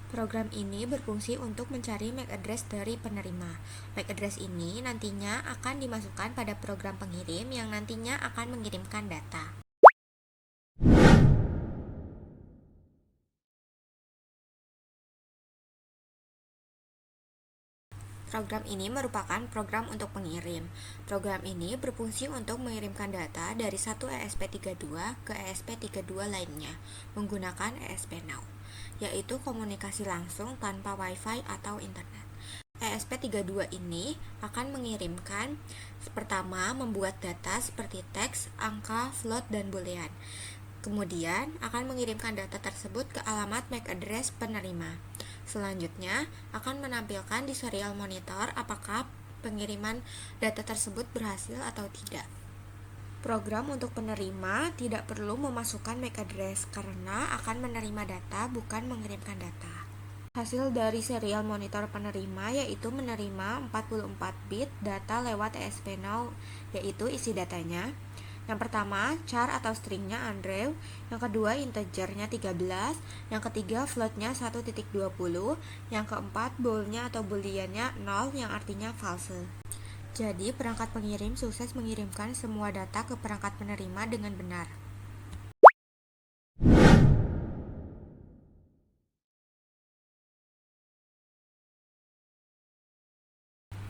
Program ini berfungsi untuk mencari MAC address dari penerima. MAC address ini nantinya akan dimasukkan pada program pengirim yang nantinya akan mengirimkan data. Program ini merupakan program untuk pengirim. Program ini berfungsi untuk mengirimkan data dari satu ESP32 ke ESP32 lainnya menggunakan ESP Now, yaitu komunikasi langsung tanpa Wi-Fi atau internet. ESP32 ini akan mengirimkan pertama membuat data seperti teks, angka, float, dan boolean. Kemudian akan mengirimkan data tersebut ke alamat MAC address penerima. Selanjutnya akan menampilkan di serial monitor apakah pengiriman data tersebut berhasil atau tidak. Program untuk penerima tidak perlu memasukkan MAC address karena akan menerima data bukan mengirimkan data. Hasil dari serial monitor penerima yaitu menerima 44 bit data lewat ESP Now, yaitu isi datanya. Yang pertama, char atau stringnya unrev, yang kedua integernya 13, yang ketiga floatnya 1.20, yang keempat boolnya atau booleannya 0 yang artinya false. Jadi, perangkat pengirim sukses mengirimkan semua data ke perangkat penerima dengan benar.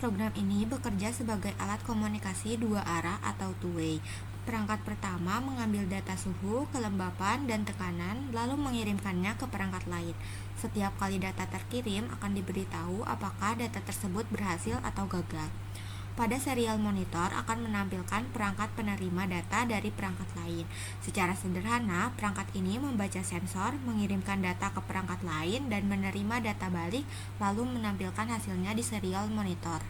Program ini bekerja sebagai alat komunikasi dua arah atau two-way. Perangkat pertama mengambil data suhu, kelembapan, dan tekanan, lalu mengirimkannya ke perangkat lain. Setiap kali data terkirim akan diberitahu apakah data tersebut berhasil atau gagal. Pada serial monitor akan menampilkan perangkat penerima data dari perangkat lain. Secara sederhana, perangkat ini membaca sensor, mengirimkan data ke perangkat lain, dan menerima data balik, lalu menampilkan hasilnya di serial monitor.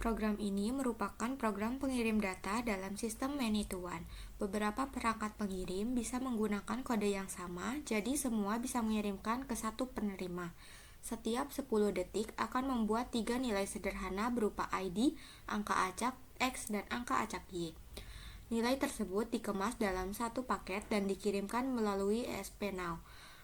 Program ini merupakan program pengirim data dalam sistem many-to-one. Beberapa perangkat pengirim bisa menggunakan kode yang sama, jadi semua bisa mengirimkan ke satu penerima. Setiap 10 detik akan membuat 3 nilai sederhana berupa ID, angka acak X, dan angka acak Y. Nilai tersebut dikemas dalam satu paket dan dikirimkan melalui ESP Now.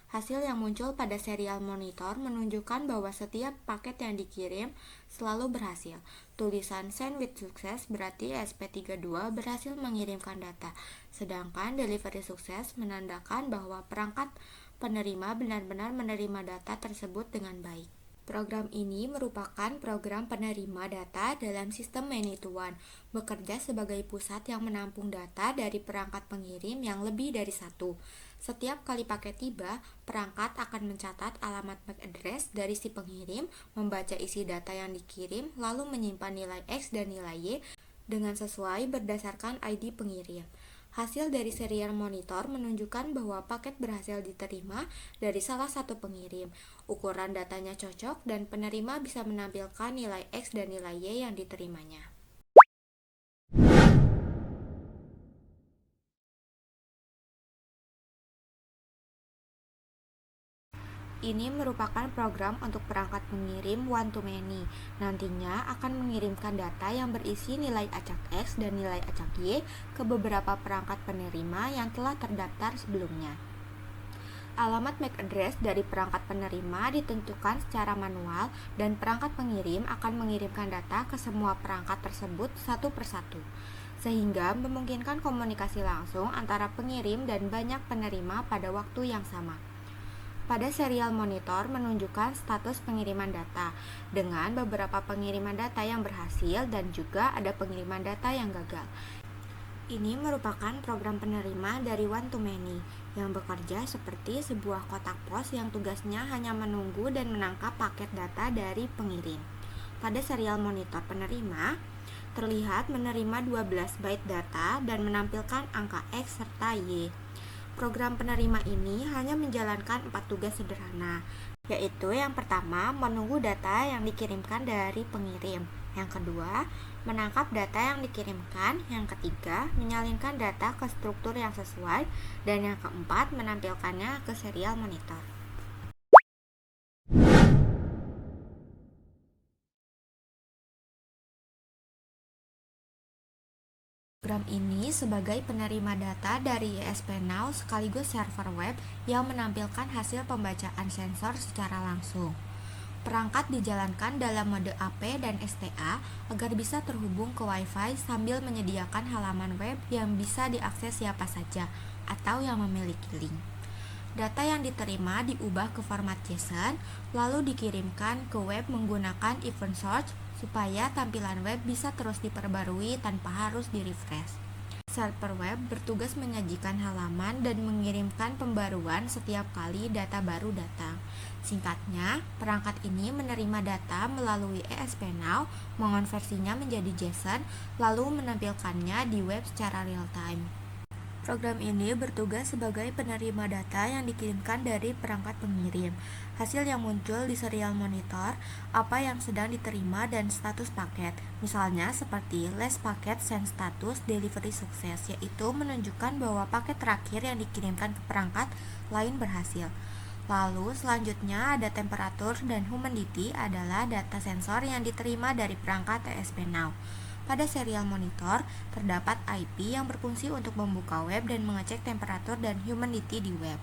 Hasil yang muncul pada serial monitor menunjukkan bahwa setiap paket yang dikirim selalu berhasil. Tulisan send with success berarti ESP32 berhasil mengirimkan data, sedangkan delivery sukses menandakan bahwa perangkat penerima benar-benar menerima data tersebut dengan baik. Program ini merupakan program penerima data dalam sistem many-to-one, bekerja sebagai pusat yang menampung data dari perangkat pengirim yang lebih dari satu. Setiap kali paket tiba, perangkat akan mencatat alamat MAC address dari si pengirim, membaca isi data yang dikirim, lalu menyimpan nilai X dan nilai Y dengan sesuai berdasarkan ID pengirim. Hasil dari serial monitor menunjukkan bahwa paket berhasil diterima dari salah satu pengirim. Ukuran datanya cocok dan penerima bisa menampilkan nilai X dan nilai Y yang diterimanya. Ini merupakan program untuk perangkat pengirim one-to-many. Nantinya akan mengirimkan data yang berisi nilai acak X dan nilai acak Y ke beberapa perangkat penerima yang telah terdaftar sebelumnya. Alamat MAC address dari perangkat penerima ditentukan secara manual dan perangkat pengirim akan mengirimkan data ke semua perangkat tersebut satu persatu, sehingga memungkinkan komunikasi langsung antara pengirim dan banyak penerima pada waktu yang sama. Pada serial monitor menunjukkan status pengiriman data dengan beberapa pengiriman data yang berhasil dan juga ada pengiriman data yang gagal. Ini merupakan program penerima dari one-to-many yang bekerja seperti sebuah kotak pos yang tugasnya hanya menunggu dan menangkap paket data dari pengirim. Pada serial monitor penerima, terlihat menerima 12 byte data dan menampilkan angka X serta Y. Program penerima ini hanya menjalankan 4 tugas sederhana, yaitu yang pertama, menunggu data yang dikirimkan dari pengirim. Yang kedua, menangkap data yang dikirimkan. Yang ketiga, menyalinkan data ke struktur yang sesuai. Dan yang keempat, menampilkannya ke serial monitor. Program ini sebagai penerima data dari ESP Now sekaligus server web yang menampilkan hasil pembacaan sensor secara langsung. Perangkat dijalankan dalam mode AP dan STA agar bisa terhubung ke Wi-Fi sambil menyediakan halaman web yang bisa diakses siapa saja atau yang memiliki link. Data yang diterima diubah ke format JSON, lalu dikirimkan ke web menggunakan event source supaya tampilan web bisa terus diperbarui tanpa harus di-refresh. Server web bertugas menyajikan halaman dan mengirimkan pembaruan setiap kali data baru datang. Singkatnya, perangkat ini menerima data melalui ESP Now, mengonversinya menjadi JSON, lalu menampilkannya di web secara real-time. Program ini bertugas sebagai penerima data yang dikirimkan dari perangkat pengirim. Hasil yang muncul di serial monitor, apa yang sedang diterima dan status paket. Misalnya seperti last packet send status delivery sukses, yaitu menunjukkan bahwa paket terakhir yang dikirimkan ke perangkat lain berhasil. Lalu selanjutnya ada temperatur dan humidity adalah data sensor yang diterima dari perangkat ESP Now. Pada serial monitor, terdapat IP yang berfungsi untuk membuka web dan mengecek temperatur dan humidity di web.